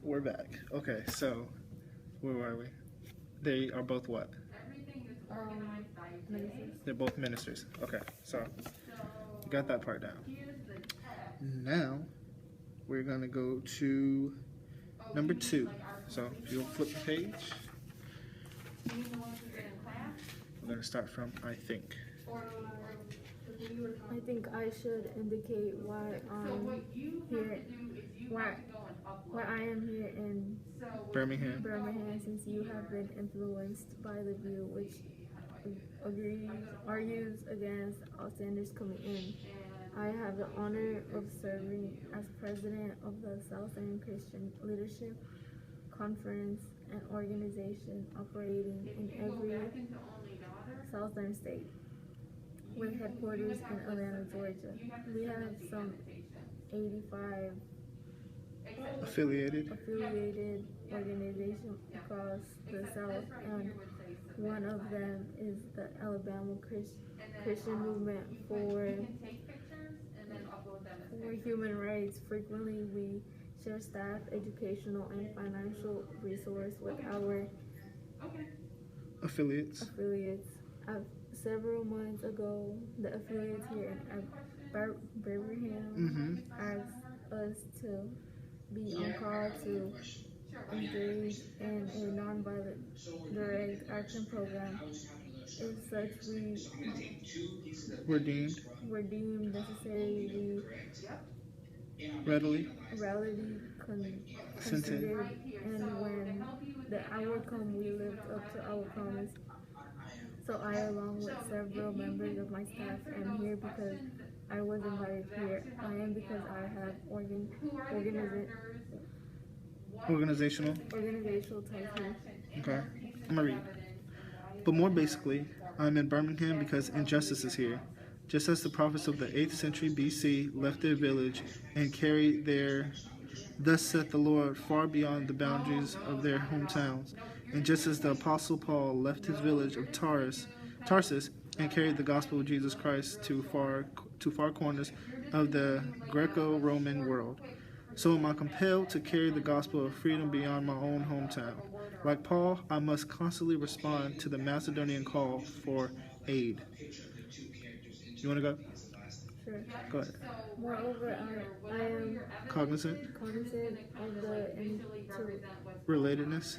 We're back. Okay, so where were we? They are both what? Ministers. They're both ministers. Okay, so got that part down. Now we're gonna go to number 2. So if you'll flip the page, we're gonna start from I think. I think I should indicate why I'm here, why I am here in Birmingham. since you have been influenced by the view which argues against outsiders coming in. I have the honor of serving as president of the Southern Christian Leadership Conference, an organization operating in every southern state with headquarters in Atlanta, Georgia. We have some 85 Affiliated. organizations across the South, and one of them is the Alabama Christian Movement for human rights. Frequently, we share staff, educational, and financial resource with our Affiliates. Several months ago, the affiliates here in Birmingham asked us to be on call to engage in a nonviolent direct action program. As such, Were deemed were deemed necessary. We readily considered, and when the hour come, we lived up to our promise. So I, along with several members of my staff, am here because I was invited here. I am because I have organizational. type here. Okay, I'm gonna read. But more basically, I'm in Birmingham because injustice is here. Just as the prophets of the 8th century BC left their village and carried their "Thus saith the Lord" far beyond the boundaries of their hometowns, and just as the Apostle Paul left his village of Tarsus and carried the gospel of Jesus Christ to far corners of the Greco-Roman world, so am I compelled to carry the gospel of freedom beyond my own hometown. Like Paul, I must constantly respond to the Macedonian call for aid. You want to go? Sure. Go ahead. Moreover, I am Cognizant of the relatedness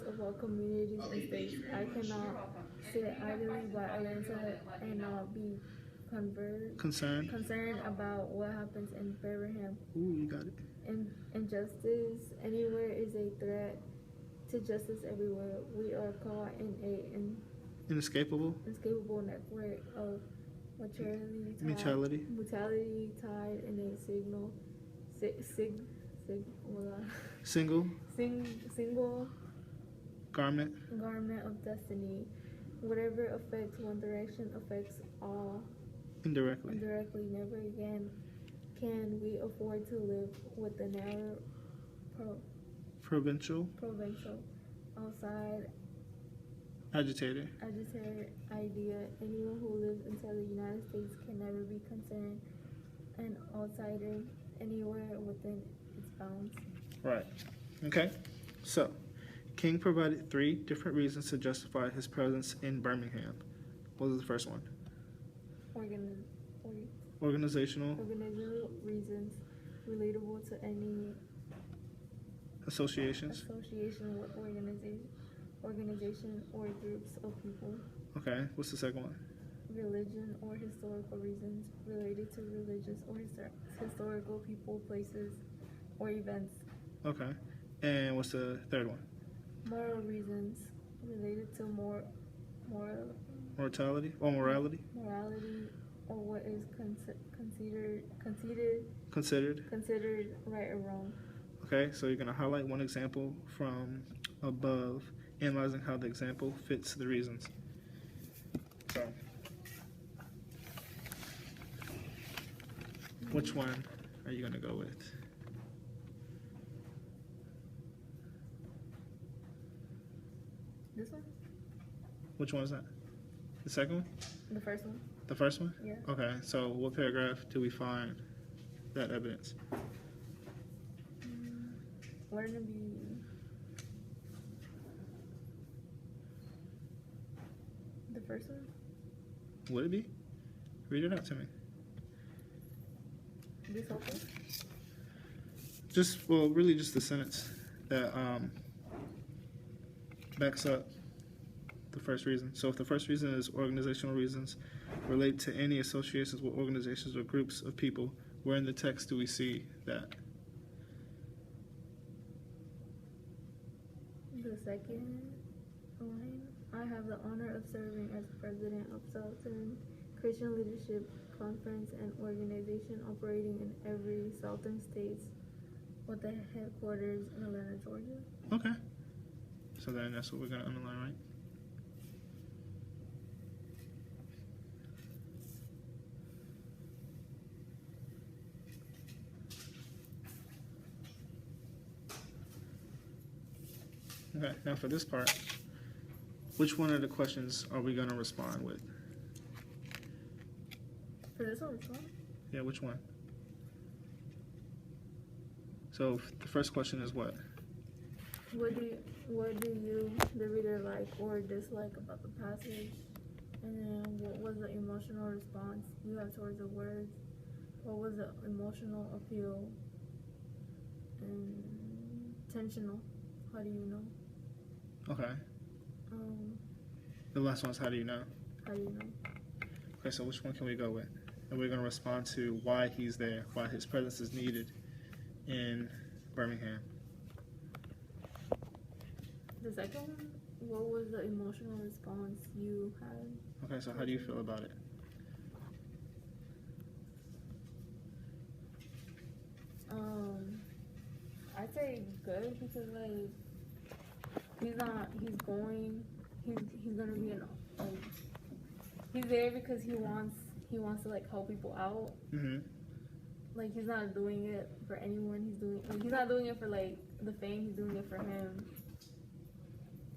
of all communities and states. I cannot sit idly by Atlanta and not be concerned about what happens in Birmingham. Ooh, you got it. Injustice anywhere is a threat to justice everywhere. We are caught in an inescapable network of mutuality tied in a single garment of destiny. Whatever affects one direction affects all indirectly. Never again can we afford to live with the narrow provincial outside agitator idea. Anyone who lives inside the United States can never be considered an outsider anywhere within its bounds. Right. Okay. So, King provided 3 different reasons to justify his presence in Birmingham. What was the first one? Organizational reasons relatable to any association with organization or groups of people. Okay, what's the second one? Religion or historical reasons related to religious or historical people, places, or events. Okay, and what's the third one? Moral reasons related to morality, or what is considered right or wrong. Okay, so you're going to highlight one example from above, analyzing how the example fits the reasons. So, which one are you going to go with? This one? Which one is that? The second one? The first one. The first one? Yeah. Okay, so what paragraph do we find that evidence? Wouldn't it be the first one? Would it be? Read it out to me. This whole thing? Really just the sentence that backs up the first reason. So if the first reason is organizational reasons relate to any associations with organizations or groups of people, where in the text do we see that? The second line, I have the honor of serving as president of Southern Christian Leadership Conference, an organization operating in every Southern states with the headquarters in Atlanta, Georgia. Okay. So then that's what we're going to underline, right? Okay, now for this part, which one of the questions are we going to respond with? For this one, which one? Yeah, which one? So the first question is what? What do you, the reader, like or dislike about the passage? And then what was the emotional response you have towards the words? What was the emotional appeal? And intentional, how do you know? Okay. The last one's how do you know? How do you know? Okay, so which one can we go with? And we're going to respond to why he's there, why his presence is needed in Birmingham. The second one, what was the emotional response you had? Okay, so how do you feel about it? I'd say good because like he's gonna be he's there because he wants to like help people out. Mm-hmm. Like he's not doing it for anyone. He's not doing it for like the fame. He's doing it for him.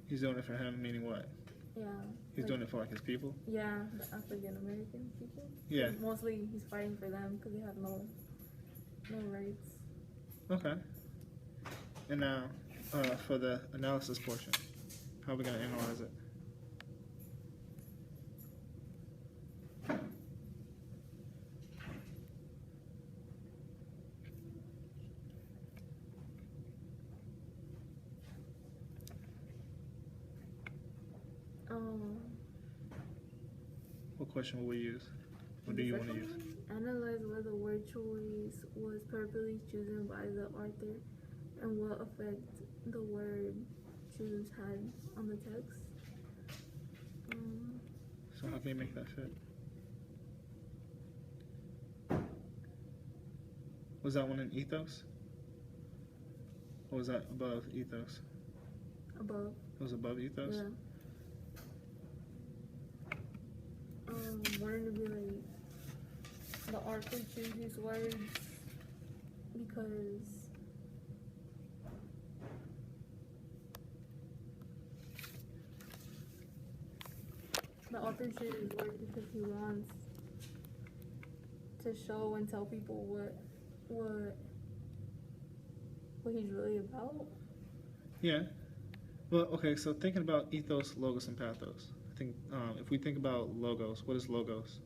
He's doing it for him, meaning what? Yeah. He's doing it for like his people? Yeah, the African American people. Yeah. Mostly he's fighting for them because they have no rights. Okay. And now, for the analysis portion, how are we going to analyze it? What question will we use? What do you want to use? Analyze whether the word choice was purposely chosen by the author and what effect the word choose had on the text. So how can you make that fit? Was that one in ethos? Or was that above ethos? Above. It was above ethos? Yeah. Wanted to be like the author choose these words because the author chooses these words because he wants to show and tell people what he's really about. Yeah. Well, okay, so thinking about ethos, logos, and pathos. I think if we think about logos, what is logos?